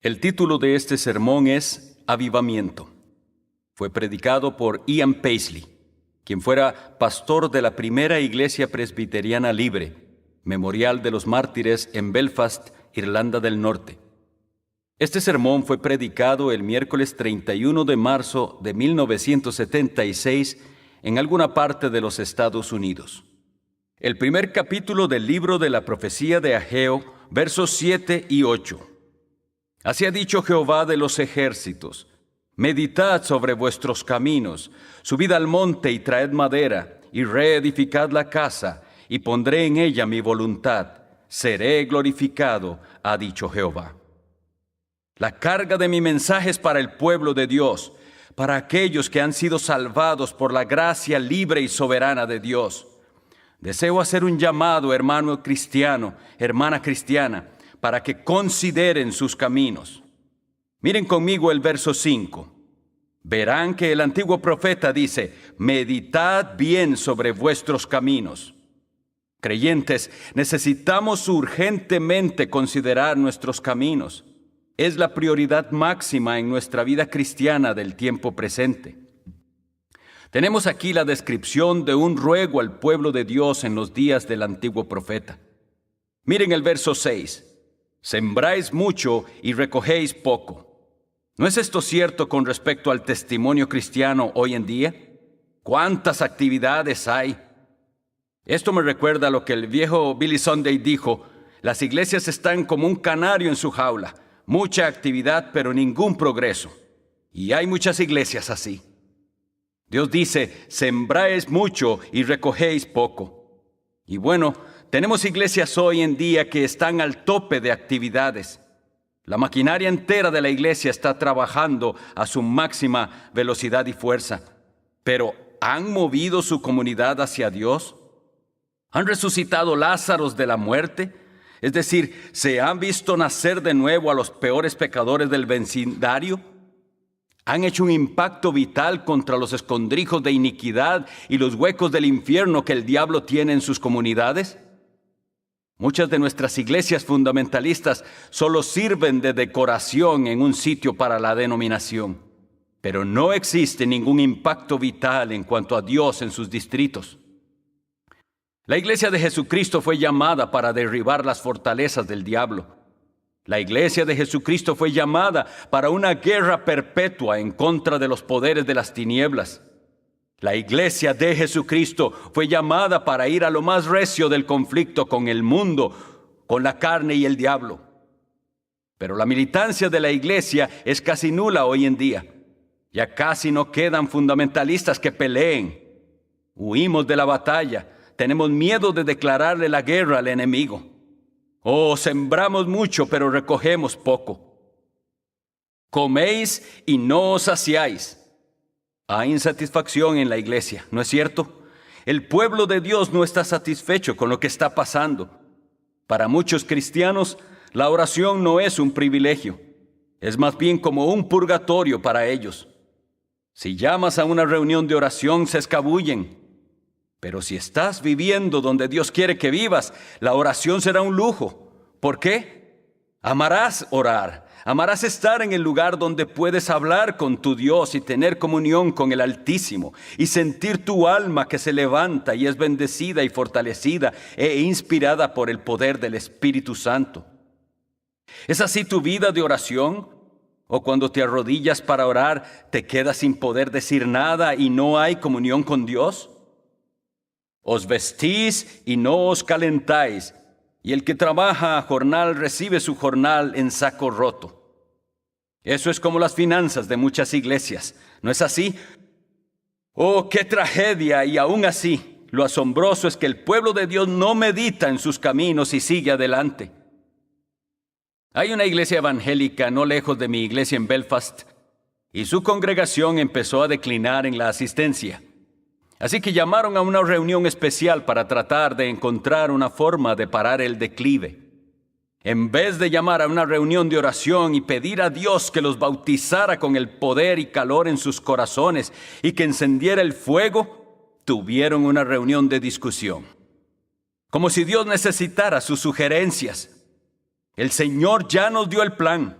El título de este sermón es Avivamiento. Fue predicado por Ian Paisley, quien fuera pastor de la primera iglesia presbiteriana libre, Memorial de los Mártires en Belfast, Irlanda del Norte. Este sermón fue predicado el miércoles 31 de marzo de 1976 en alguna parte de los Estados Unidos. El primer capítulo del libro de la profecía de Ageo, versos 7 y 8. Así ha dicho Jehová de los ejércitos: meditad sobre vuestros caminos, subid al monte y traed madera, y reedificad la casa, y pondré en ella mi voluntad. Seré glorificado, ha dicho Jehová. La carga de mi mensaje es para el pueblo de Dios, para aquellos que han sido salvados por la gracia libre y soberana de Dios. Deseo hacer un llamado, hermano cristiano, hermana cristiana, para que consideren sus caminos. Miren conmigo el verso 5. Verán que el antiguo profeta dice: meditad bien sobre vuestros caminos. Creyentes, necesitamos urgentemente considerar nuestros caminos. Es la prioridad máxima en nuestra vida cristiana del tiempo presente. Tenemos aquí la descripción de un ruego al pueblo de Dios en los días del antiguo profeta. Miren el verso 6. Sembráis mucho y recogéis poco. ¿No es esto cierto con respecto al testimonio cristiano hoy en día? ¿Cuántas actividades hay? Esto me recuerda a lo que el viejo Billy Sunday dijo: las iglesias están como un canario en su jaula, mucha actividad pero ningún progreso. Y hay muchas iglesias así. Dios dice: sembráis mucho y recogéis poco. Y bueno, tenemos iglesias hoy en día que están al tope de actividades. La maquinaria entera de la iglesia está trabajando a su máxima velocidad y fuerza. Pero ¿han movido su comunidad hacia Dios? ¿Han resucitado Lázaros de la muerte? Es decir, ¿se han visto nacer de nuevo a los peores pecadores del vecindario? ¿Han hecho un impacto vital contra los escondrijos de iniquidad y los huecos del infierno que el diablo tiene en sus comunidades? Muchas de nuestras iglesias fundamentalistas solo sirven de decoración en un sitio para la denominación, pero no existe ningún impacto vital en cuanto a Dios en sus distritos. La iglesia de Jesucristo fue llamada para derribar las fortalezas del diablo. La iglesia de Jesucristo fue llamada para una guerra perpetua en contra de los poderes de las tinieblas. La iglesia de Jesucristo fue llamada para ir a lo más recio del conflicto con el mundo, con la carne y el diablo. Pero la militancia de la iglesia es casi nula hoy en día. Ya casi no quedan fundamentalistas que peleen. Huimos de la batalla. Tenemos miedo de declararle la guerra al enemigo. Sembramos mucho, pero recogemos poco. Coméis y no os saciáis. Hay insatisfacción en la iglesia, ¿no es cierto? El pueblo de Dios no está satisfecho con lo que está pasando. Para muchos cristianos, la oración no es un privilegio. Es más bien como un purgatorio para ellos. Si llamas a una reunión de oración, se escabullen. Pero si estás viviendo donde Dios quiere que vivas, la oración será un lujo. ¿Por qué? Amarás orar. Amarás estar en el lugar donde puedes hablar con tu Dios y tener comunión con el Altísimo y sentir tu alma que se levanta y es bendecida y fortalecida e inspirada por el poder del Espíritu Santo. ¿Es así tu vida de oración? ¿O cuando te arrodillas para orar te quedas sin poder decir nada y no hay comunión con Dios? Os vestís y no os calentáis, y el que trabaja a jornal recibe su jornal en saco roto. Eso es como las finanzas de muchas iglesias, ¿no es así? ¡Oh, qué tragedia! Y aún así, lo asombroso es que el pueblo de Dios no medita en sus caminos y sigue adelante. Hay una iglesia evangélica no lejos de mi iglesia en Belfast, y su congregación empezó a declinar en la asistencia. Así que llamaron a una reunión especial para tratar de encontrar una forma de parar el declive. En vez de llamar a una reunión de oración y pedir a Dios que los bautizara con el poder y calor en sus corazones y que encendiera el fuego, tuvieron una reunión de discusión. Como si Dios necesitara sus sugerencias. El Señor ya nos dio el plan.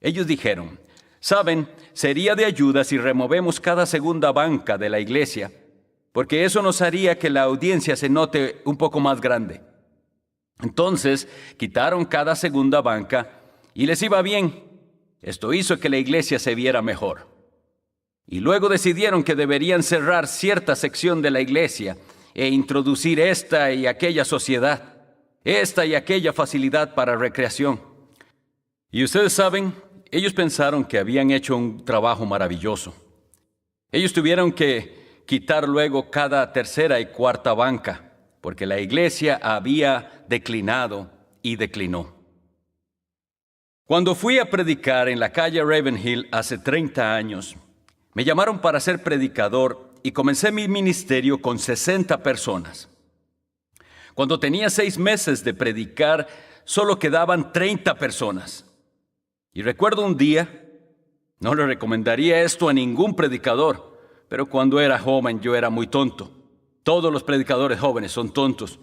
Ellos dijeron, «Saben, sería de ayuda si removemos cada segunda banca de la iglesia, porque eso nos haría que la audiencia se note un poco más grande». Entonces quitaron cada segunda banca y les iba bien. Esto hizo que la iglesia se viera mejor. Y luego decidieron que deberían cerrar cierta sección de la iglesia e introducir esta y aquella sociedad, esta y aquella facilidad para recreación. Y ustedes saben, ellos pensaron que habían hecho un trabajo maravilloso. Ellos tuvieron que quitar luego cada tercera y cuarta banca, porque la iglesia había declinado y declinó. Cuando fui a predicar en la calle Ravenhill hace 30 años, me llamaron para ser predicador y comencé mi ministerio con 60 personas. Cuando tenía 6 meses de predicar, solo quedaban 30 personas. Y recuerdo un día, no le recomendaría esto a ningún predicador, pero cuando era joven yo era muy tonto. Todos los predicadores jóvenes son tontos.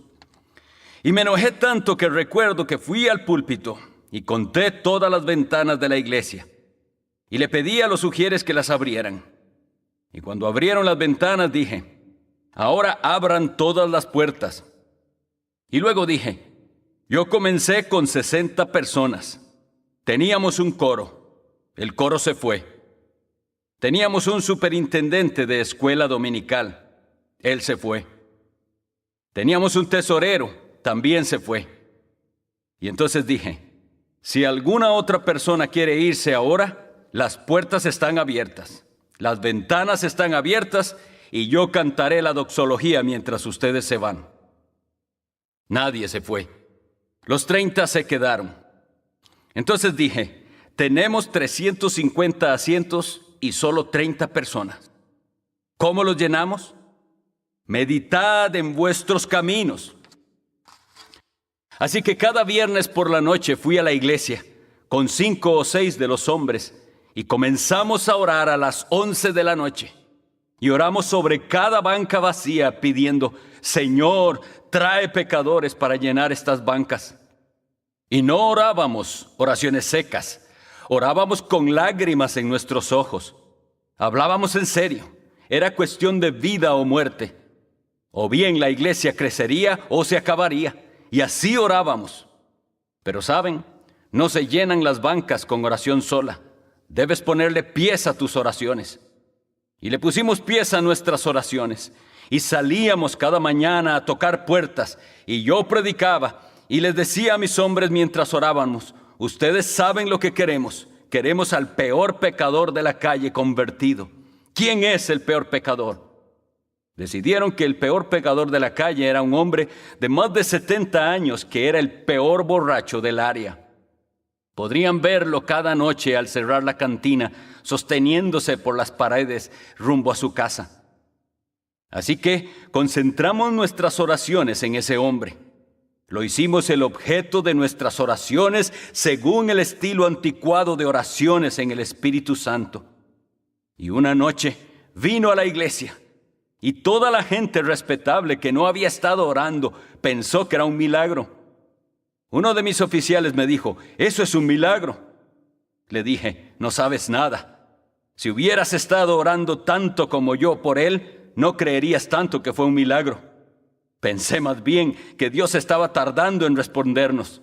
Y me enojé tanto que recuerdo que fui al púlpito y conté todas las ventanas de la iglesia. Y le pedí a los sugieres que las abrieran. Y cuando abrieron las ventanas dije, «Ahora abran todas las puertas». Y luego dije, yo comencé con 60 personas. Teníamos un coro. El coro se fue. Teníamos un superintendente de escuela dominical. Él se fue. Teníamos un tesorero. También se fue. Y entonces dije, si alguna otra persona quiere irse ahora, las puertas están abiertas, las ventanas están abiertas y yo cantaré la doxología mientras ustedes se van. Nadie se fue. Los 30 se quedaron. Entonces dije, tenemos 350 asientos y solo 30 personas. ¿Cómo los llenamos? Meditad en vuestros caminos. Así que cada viernes por la noche fui a la iglesia con 5 o 6 de los hombres y comenzamos a orar a las 11 de la noche. Y oramos sobre cada banca vacía pidiendo, Señor, trae pecadores para llenar estas bancas. Y no orábamos oraciones secas, orábamos con lágrimas en nuestros ojos. Hablábamos en serio, era cuestión de vida o muerte. O bien la iglesia crecería o se acabaría. Y así orábamos. Pero saben, no se llenan las bancas con oración sola. Debes ponerle pies a tus oraciones. Y le pusimos pies a nuestras oraciones. Y salíamos cada mañana a tocar puertas. Y yo predicaba y les decía a mis hombres mientras orábamos, ustedes saben lo que queremos. Queremos al peor pecador de la calle convertido. ¿Quién es el peor pecador? Decidieron que el peor pecador de la calle era un hombre de más de 70 años que era el peor borracho del área. Podrían verlo cada noche al cerrar la cantina, sosteniéndose por las paredes rumbo a su casa. Así que concentramos nuestras oraciones en ese hombre. Lo hicimos el objeto de nuestras oraciones según el estilo anticuado de oraciones en el Espíritu Santo. Y una noche vino a la iglesia. Y toda la gente respetable que no había estado orando pensó que era un milagro. Uno de mis oficiales me dijo, eso es un milagro. Le dije, no sabes nada. Si hubieras estado orando tanto como yo por él, no creerías tanto que fue un milagro. Pensé más bien que Dios estaba tardando en respondernos.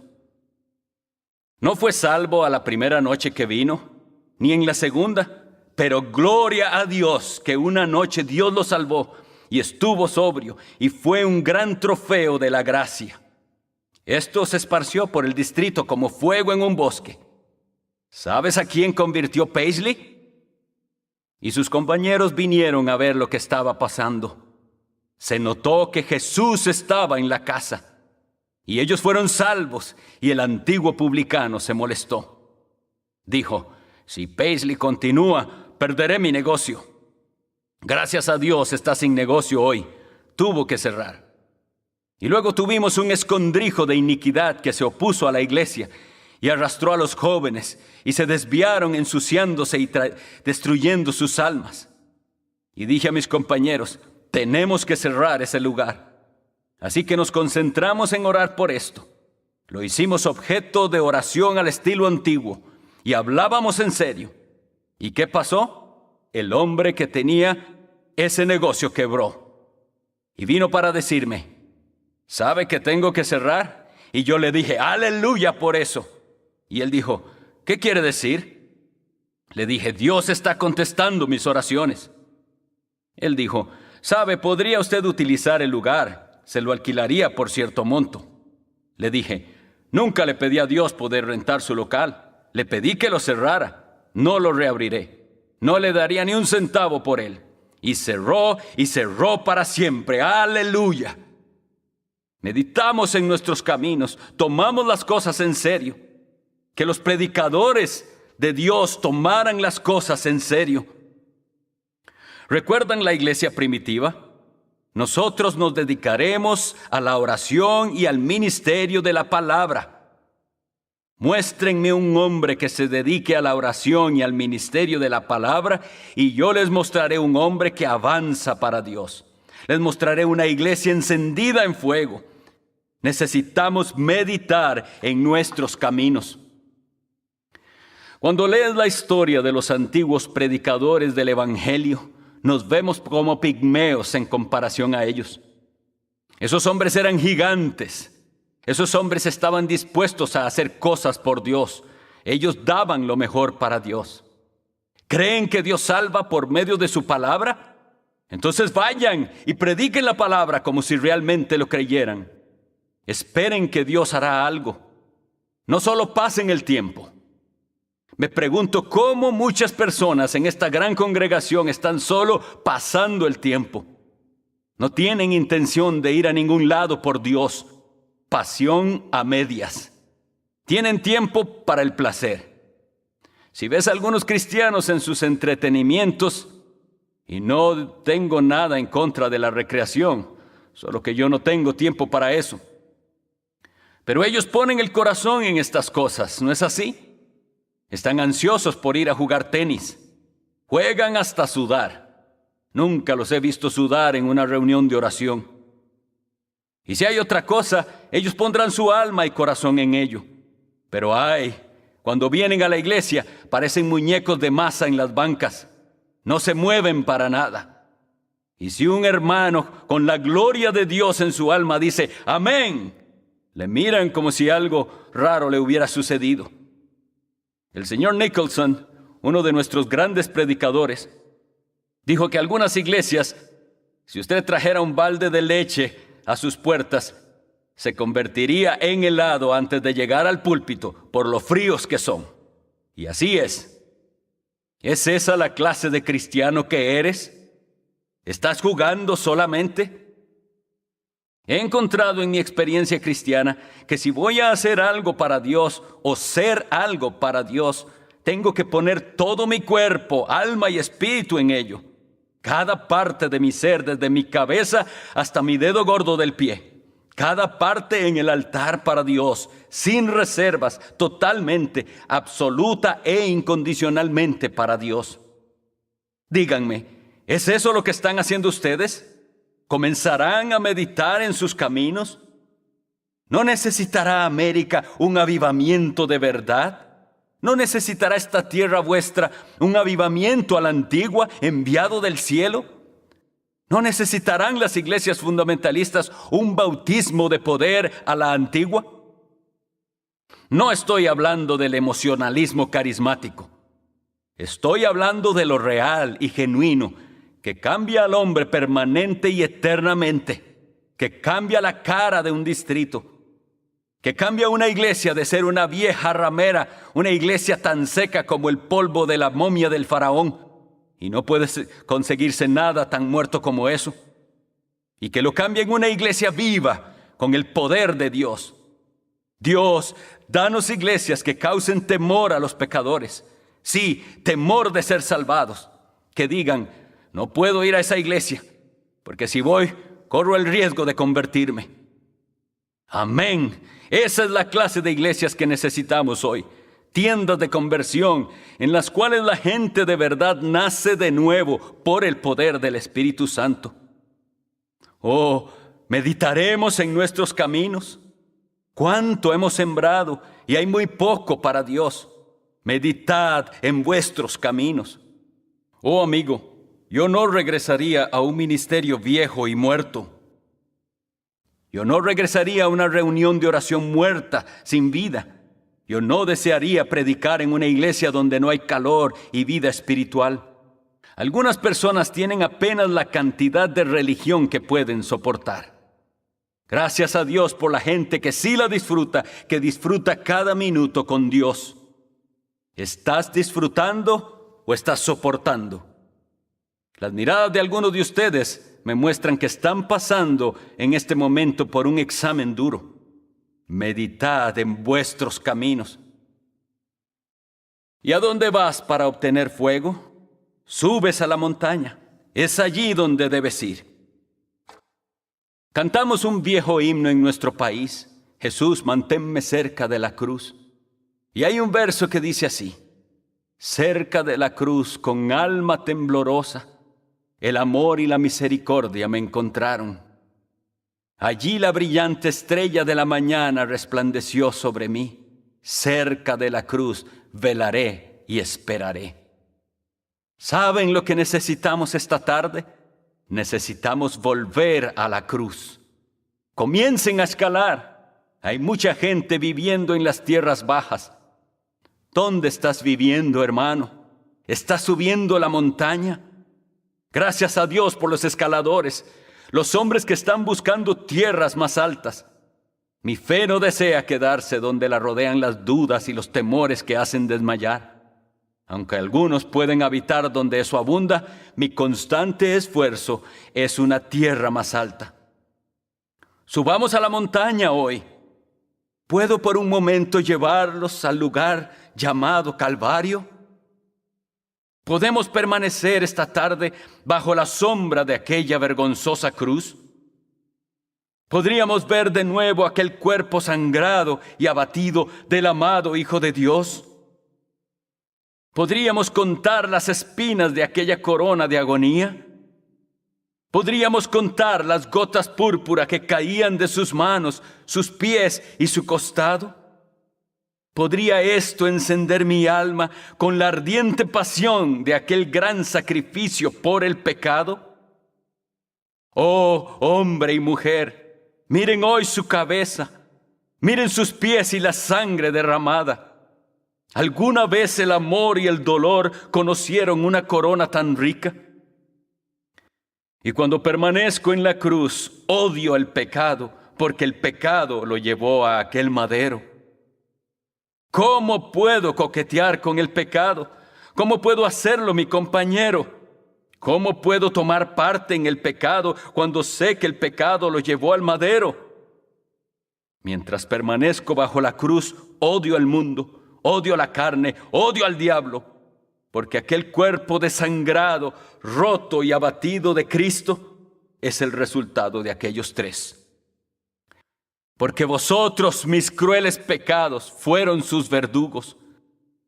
No fue salvo a la primera noche que vino, ni en la segunda. Pero gloria a Dios que una noche Dios lo salvó y estuvo sobrio y fue un gran trofeo de la gracia. Esto se esparció por el distrito como fuego en un bosque. ¿Sabes a quién convirtió Paisley? Y sus compañeros vinieron a ver lo que estaba pasando. Se notó que Jesús estaba en la casa y ellos fueron salvos y el antiguo publicano se molestó. Dijo, si Paisley continúa, perderé mi negocio. Gracias a Dios está sin negocio hoy. Tuvo que cerrar. Y luego tuvimos un escondrijo de iniquidad que se opuso a la iglesia y arrastró a los jóvenes y se desviaron ensuciándose y destruyendo sus almas. Y dije a mis compañeros, tenemos que cerrar ese lugar. Así que nos concentramos en orar por esto. Lo hicimos objeto de oración al estilo antiguo. y hablábamos en serio. ¿Y qué pasó? El hombre que tenía ese negocio quebró. Y vino para decirme, ¿sabe que tengo que cerrar? Y yo le dije, aleluya por eso. Y él dijo, ¿qué quiere decir? Le dije, Dios está contestando mis oraciones. Él dijo, ¿sabe? ¿Podría usted utilizar el lugar? Se lo alquilaría por cierto monto. Le dije, nunca le pedí a Dios poder rentar su local. Le pedí que lo cerrara. No lo reabriré. No le daría ni un centavo por él. Y cerró para siempre. ¡Aleluya! Meditamos en nuestros caminos. Tomamos las cosas en serio. Que los predicadores de Dios tomaran las cosas en serio. ¿Recuerdan la iglesia primitiva? Nosotros nos dedicaremos a la oración y al ministerio de la palabra. Muéstrenme un hombre que se dedique a la oración y al ministerio de la palabra, y yo les mostraré un hombre que avanza para Dios. Les mostraré una iglesia encendida en fuego. Necesitamos meditar en nuestros caminos. Cuando lees la historia de los antiguos predicadores del Evangelio, nos vemos como pigmeos en comparación a ellos. Esos hombres eran gigantes. Esos hombres estaban dispuestos a hacer cosas por Dios. Ellos daban lo mejor para Dios. ¿Creen que Dios salva por medio de su palabra? Entonces vayan y prediquen la palabra como si realmente lo creyeran. Esperen que Dios hará algo. No solo pasen el tiempo. Me pregunto cómo muchas personas en esta gran congregación están solo pasando el tiempo. No tienen intención de ir a ningún lado por Dios. Pasión a medias. Tienen tiempo para el placer. Si ves a algunos cristianos en sus entretenimientos, y no tengo nada en contra de la recreación, solo que yo no tengo tiempo para eso. Pero ellos ponen el corazón en estas cosas, ¿no es así? Están ansiosos por ir a jugar tenis. Juegan hasta sudar. Nunca los he visto sudar en una reunión de oración. Y si hay otra cosa, ellos pondrán su alma y corazón en ello. Pero cuando vienen a la iglesia, parecen muñecos de masa en las bancas. No se mueven para nada. Y si un hermano con la gloria de Dios en su alma dice, amén, le miran como si algo raro le hubiera sucedido. El señor Nicholson, uno de nuestros grandes predicadores, dijo que algunas iglesias, si usted trajera un balde de leche a sus puertas, se convertiría en helado antes de llegar al púlpito por lo fríos que son. Y así es. ¿Es esa la clase de cristiano que eres? ¿Estás jugando solamente? He encontrado en mi experiencia cristiana que si voy a hacer algo para Dios o ser algo para Dios, tengo que poner todo mi cuerpo, alma y espíritu en ello. Cada parte de mi ser, desde mi cabeza hasta mi dedo gordo del pie. Cada parte en el altar para Dios, sin reservas, totalmente, absoluta e incondicionalmente para Dios. Díganme, ¿es eso lo que están haciendo ustedes? ¿Comenzarán a meditar en sus caminos? ¿No necesitará América un avivamiento de verdad? ¿No necesitará esta tierra vuestra un avivamiento a la antigua enviado del cielo? ¿No necesitarán las iglesias fundamentalistas un bautismo de poder a la antigua? No estoy hablando del emocionalismo carismático. Estoy hablando de lo real y genuino, que cambia al hombre permanente y eternamente, que cambia la cara de un distrito, que cambia una iglesia de ser una vieja ramera, una iglesia tan seca como el polvo de la momia del faraón, y no puede conseguirse nada tan muerto como eso, y que lo cambia en una iglesia viva con el poder de Dios. Dios, danos iglesias que causen temor a los pecadores, sí, temor de ser salvados, que digan, no puedo ir a esa iglesia, porque si voy, corro el riesgo de convertirme. Amén. Esa es la clase de iglesias que necesitamos hoy. Tiendas de conversión en las cuales la gente de verdad nace de nuevo por el poder del Espíritu Santo. Oh, meditaremos en nuestros caminos. ¿Cuánto hemos sembrado y hay muy poco para Dios? Meditad en vuestros caminos. Oh amigo, yo no regresaría a un ministerio viejo y muerto. Yo no regresaría a una reunión de oración muerta, sin vida. Yo no desearía predicar en una iglesia donde no hay calor y vida espiritual. Algunas personas tienen apenas la cantidad de religión que pueden soportar. Gracias a Dios por la gente que sí la disfruta, que disfruta cada minuto con Dios. ¿Estás disfrutando o estás soportando? Las miradas de algunos de ustedes me muestran que están pasando en este momento por un examen duro. Meditad en vuestros caminos. ¿Y a dónde vas para obtener fuego? Subes a la montaña. Es allí donde debes ir. Cantamos un viejo himno en nuestro país. Jesús, manténme cerca de la cruz. Y hay un verso que dice así: cerca de la cruz, con alma temblorosa, el amor y la misericordia me encontraron. Allí la brillante estrella de la mañana resplandeció sobre mí. Cerca de la cruz velaré y esperaré. ¿Saben lo que necesitamos esta tarde? Necesitamos volver a la cruz. Comiencen a escalar. Hay mucha gente viviendo en las tierras bajas. ¿Dónde estás viviendo, hermano? ¿Estás subiendo la montaña? Gracias a Dios por los escaladores, los hombres que están buscando tierras más altas. Mi fe no desea quedarse donde la rodean las dudas y los temores que hacen desmayar. Aunque algunos pueden habitar donde eso abunda, mi constante esfuerzo es una tierra más alta. Subamos a la montaña hoy. ¿Puedo por un momento llevarlos al lugar llamado Calvario? ¿Podemos permanecer esta tarde bajo la sombra de aquella vergonzosa cruz? ¿Podríamos ver de nuevo aquel cuerpo sangrado y abatido del amado Hijo de Dios? ¿Podríamos contar las espinas de aquella corona de agonía? ¿Podríamos contar las gotas púrpura que caían de sus manos, sus pies y su costado? ¿Podría esto encender mi alma con la ardiente pasión de aquel gran sacrificio por el pecado? Oh, hombre y mujer, miren hoy su cabeza, miren sus pies y la sangre derramada. ¿Alguna vez el amor y el dolor conocieron una corona tan rica? Y cuando permanezco en la cruz, odio el pecado, porque el pecado lo llevó a aquel madero. ¿Cómo puedo coquetear con el pecado? ¿Cómo puedo hacerlo mi compañero? ¿Cómo puedo tomar parte en el pecado cuando sé que el pecado lo llevó al madero? Mientras permanezco bajo la cruz, odio al mundo. Odio la carne, odio al diablo, porque aquel cuerpo desangrado, roto y abatido de Cristo es el resultado de aquellos tres. Porque vosotros, mis crueles pecados, fueron sus verdugos.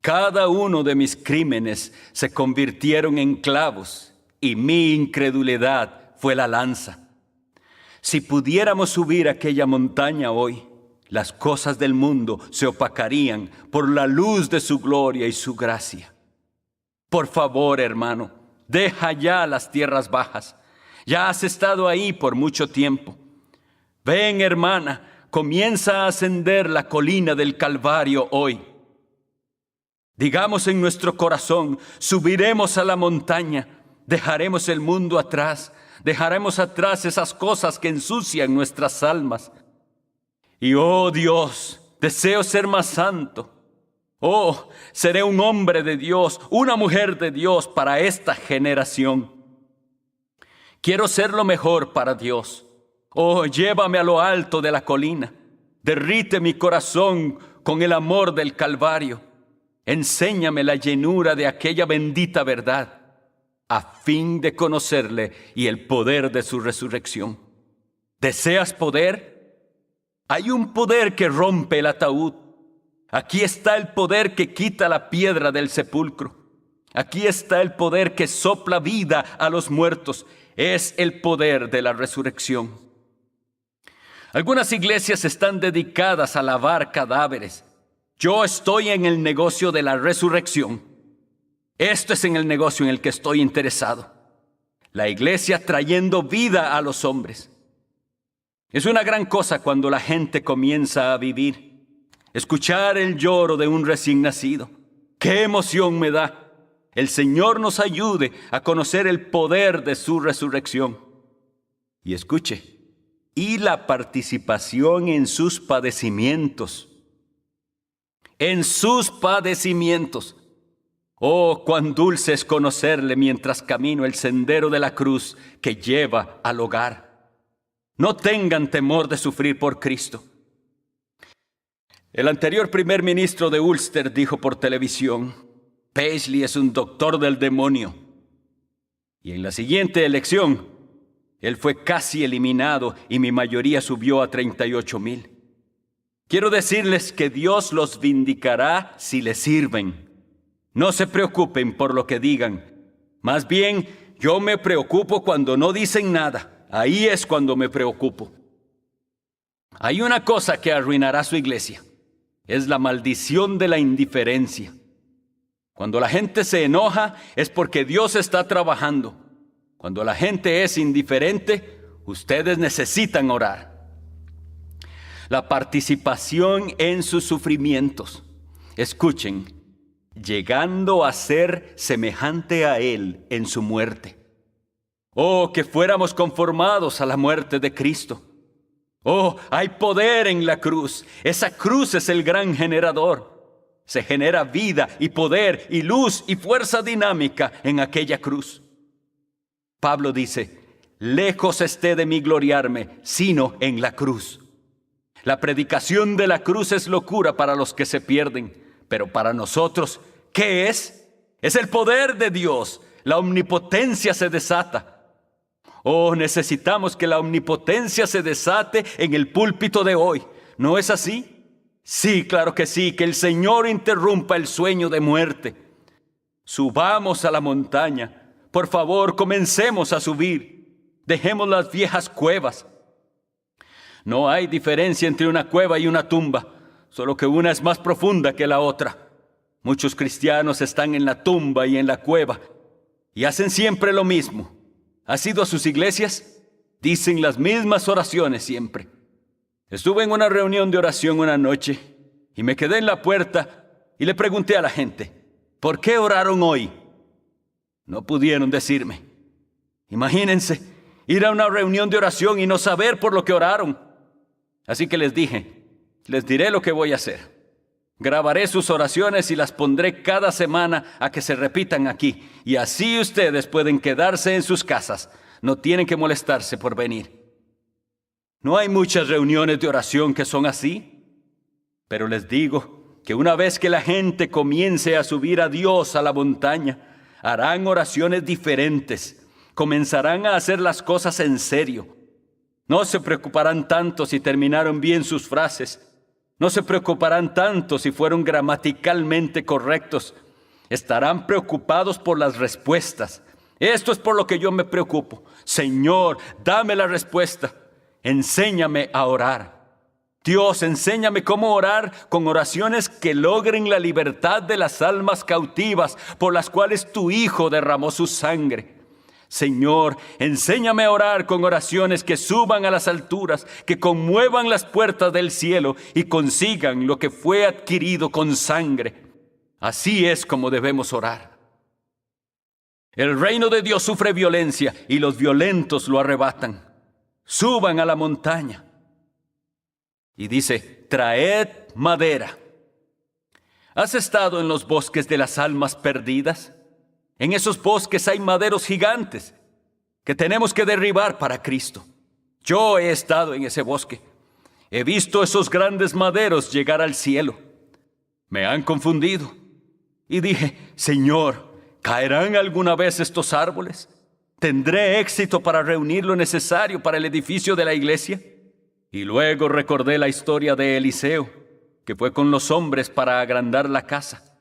Cada uno de mis crímenes se convirtieron en clavos, y mi incredulidad fue la lanza. Si pudiéramos subir aquella montaña hoy, las cosas del mundo se opacarían por la luz de su gloria y su gracia. Por favor, hermano, deja ya las tierras bajas. Ya has estado ahí por mucho tiempo. Ven, hermana, comienza a ascender la colina del Calvario hoy. Digamos en nuestro corazón, subiremos a la montaña, dejaremos el mundo atrás, dejaremos atrás esas cosas que ensucian nuestras almas. Y oh Dios, deseo ser más santo. Oh, seré un hombre de Dios, una mujer de Dios para esta generación. Quiero ser lo mejor para Dios. Oh, llévame a lo alto de la colina. Derrite mi corazón con el amor del Calvario. Enséñame la llenura de aquella bendita verdad, a fin de conocerle y el poder de su resurrección. ¿Deseas poder? Hay un poder que rompe el ataúd. Aquí está el poder que quita la piedra del sepulcro. Aquí está el poder que sopla vida a los muertos. Es el poder de la resurrección. Algunas iglesias están dedicadas a lavar cadáveres. Yo estoy en el negocio de la resurrección. Esto es en el negocio en el que estoy interesado. La iglesia trayendo vida a los hombres. Es una gran cosa cuando la gente comienza a vivir. Escuchar el lloro de un recién nacido. ¡Qué emoción me da! El Señor nos ayude a conocer el poder de su resurrección. Y escuche, y la participación en sus padecimientos. En sus padecimientos. Oh, cuán dulce es conocerle mientras camino el sendero de la cruz que lleva al hogar. No tengan temor de sufrir por Cristo. El anterior primer ministro de Ulster dijo por televisión: Paisley es un doctor del demonio. Y en la siguiente elección, él fue casi eliminado y mi mayoría subió a 38,000. Quiero decirles que Dios los vindicará si le sirven. No se preocupen por lo que digan. Más bien, yo me preocupo cuando no dicen nada. Ahí es cuando me preocupo. Hay una cosa que arruinará su iglesia. Es la maldición de la indiferencia. Cuando la gente se enoja es porque Dios está trabajando. Cuando la gente es indiferente, ustedes necesitan orar. La participación en sus sufrimientos. Escuchen, llegando a ser semejante a Él en su muerte. Oh, que fuéramos conformados a la muerte de Cristo. Oh, hay poder en la cruz. Esa cruz es el gran generador. Se genera vida y poder y luz y fuerza dinámica en aquella cruz. Pablo dice: lejos esté de mí gloriarme, sino en la cruz. La predicación de la cruz es locura para los que se pierden, pero para nosotros, ¿qué es? Es el poder de Dios. La omnipotencia se desata. Oh, necesitamos que la omnipotencia se desate en el púlpito de hoy. ¿No es así? Sí, claro que sí, que el Señor interrumpa el sueño de muerte. Subamos a la montaña. Por favor, comencemos a subir. Dejemos las viejas cuevas. No hay diferencia entre una cueva y una tumba, solo que una es más profunda que la otra. Muchos cristianos están en la tumba y en la cueva y hacen siempre lo mismo. ¿Has ido a sus iglesias? Dicen las mismas oraciones siempre. Estuve en una reunión de oración una noche y me quedé en la puerta y le pregunté a la gente: ¿por qué oraron hoy? No pudieron decirme. Imagínense, ir a una reunión de oración y no saber por lo que oraron. Así que les dije: les diré lo que voy a hacer. Grabaré sus oraciones y las pondré cada semana a que se repitan aquí. Y así ustedes pueden quedarse en sus casas. No tienen que molestarse por venir. No hay muchas reuniones de oración que son así. Pero les digo que una vez que la gente comience a subir a Dios a la montaña, harán oraciones diferentes. Comenzarán a hacer las cosas en serio. No se preocuparán tanto si terminaron bien sus frases. No se preocuparán tanto si fueron gramaticalmente correctos. Estarán preocupados por las respuestas. Esto es por lo que yo me preocupo. Señor, dame la respuesta. Enséñame a orar. Dios, enséñame cómo orar con oraciones que logren la libertad de las almas cautivas por las cuales tu Hijo derramó su sangre. Señor, enséñame a orar con oraciones que suban a las alturas, que conmuevan las puertas del cielo y consigan lo que fue adquirido con sangre. Así es como debemos orar. El reino de Dios sufre violencia y los violentos lo arrebatan. Suban a la montaña. Y dice: traed madera. ¿Has estado en los bosques de las almas perdidas? En esos bosques hay maderos gigantes que tenemos que derribar para Cristo. Yo he estado en ese bosque. He visto esos grandes maderos llegar al cielo. Me han confundido. Y dije: Señor, ¿caerán alguna vez estos árboles? ¿Tendré éxito para reunir lo necesario para el edificio de la iglesia? Y luego recordé la historia de Eliseo, que fue con los hombres para agrandar la casa.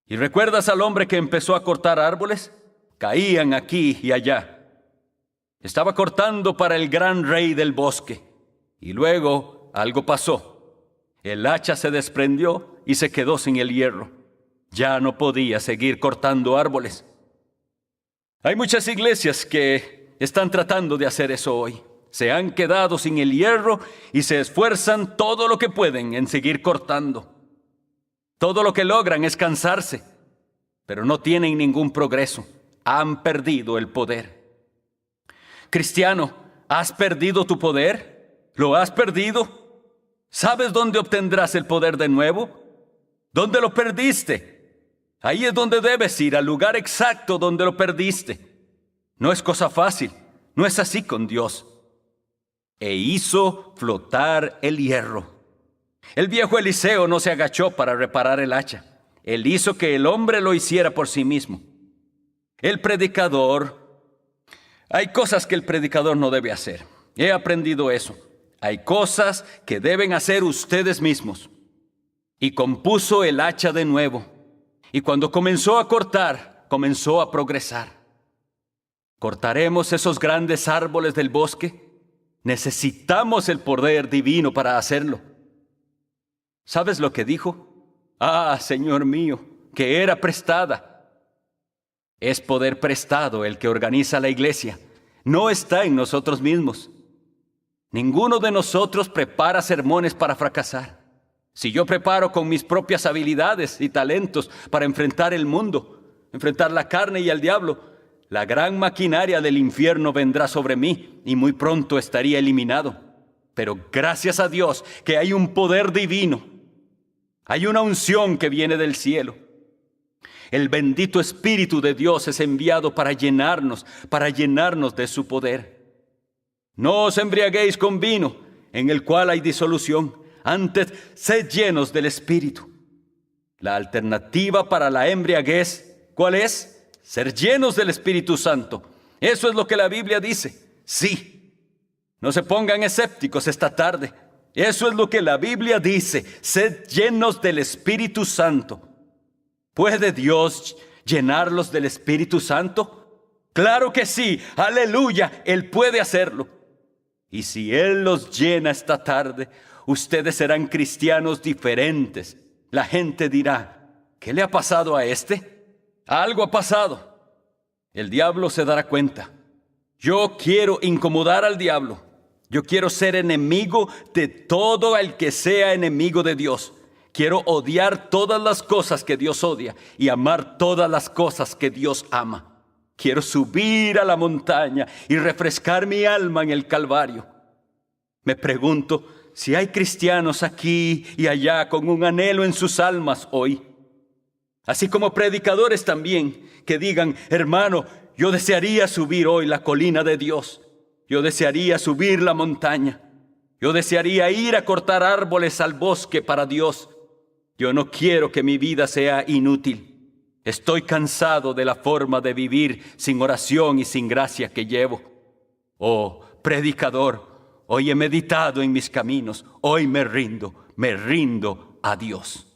¿Y recuerdas al hombre que empezó a cortar árboles? Caían aquí y allá. Estaba cortando para el gran rey del bosque. Y luego algo pasó. El hacha se desprendió y se quedó sin el hierro. Ya no podía seguir cortando árboles. Hay muchas iglesias que están tratando de hacer eso hoy. Se han quedado sin el hierro y se esfuerzan todo lo que pueden en seguir cortando. Todo lo que logran es cansarse, pero no tienen ningún progreso. Han perdido el poder. Cristiano, ¿has perdido tu poder? ¿Lo has perdido? ¿Sabes dónde obtendrás el poder de nuevo? ¿Dónde lo perdiste? Ahí es donde debes ir, al lugar exacto donde lo perdiste. No es cosa fácil, no es así con Dios. E hizo flotar el hierro. El viejo Eliseo no se agachó para reparar el hacha. Él hizo que el hombre lo hiciera por sí mismo. El predicador, hay cosas que el predicador no debe hacer. He aprendido eso. Hay cosas que deben hacer ustedes mismos. Y compuso el hacha de nuevo. Y cuando comenzó a cortar, comenzó a progresar. ¿Cortaremos esos grandes árboles del bosque? Necesitamos el poder divino para hacerlo. ¿Sabes lo que dijo? Ah, Señor mío, que era prestada. Es poder prestado el que organiza la iglesia. No está en nosotros mismos. Ninguno de nosotros prepara sermones para fracasar. Si yo preparo con mis propias habilidades y talentos para enfrentar el mundo, enfrentar la carne y al diablo, la gran maquinaria del infierno vendrá sobre mí y muy pronto estaría eliminado. Pero gracias a Dios que hay un poder divino. Hay una unción que viene del cielo. El bendito Espíritu de Dios es enviado para llenarnos de su poder. No os embriaguéis con vino, en el cual hay disolución. Antes, sed llenos del Espíritu. La alternativa para la embriaguez, ¿cuál es? Ser llenos del Espíritu Santo. Eso es lo que la Biblia dice. Sí. No se pongan escépticos esta tarde. Eso es lo que la Biblia dice. Sed llenos del Espíritu Santo. ¿Puede Dios llenarlos del Espíritu Santo? Claro que sí. Aleluya. Él puede hacerlo. Y si Él los llena esta tarde, ustedes serán cristianos diferentes. La gente dirá, ¿qué le ha pasado a este? Algo ha pasado. El diablo se dará cuenta. Yo quiero incomodar al diablo. Yo quiero ser enemigo de todo el que sea enemigo de Dios. Quiero odiar todas las cosas que Dios odia y amar todas las cosas que Dios ama. Quiero subir a la montaña y refrescar mi alma en el Calvario. Me pregunto si hay cristianos aquí y allá con un anhelo en sus almas hoy. Así como predicadores también que digan, hermano, yo desearía subir hoy la colina de Dios. Yo desearía subir la montaña. Yo desearía ir a cortar árboles al bosque para Dios. Yo no quiero que mi vida sea inútil. Estoy cansado de la forma de vivir sin oración y sin gracia que llevo. Oh, predicador, hoy he meditado en mis caminos. Hoy me rindo a Dios.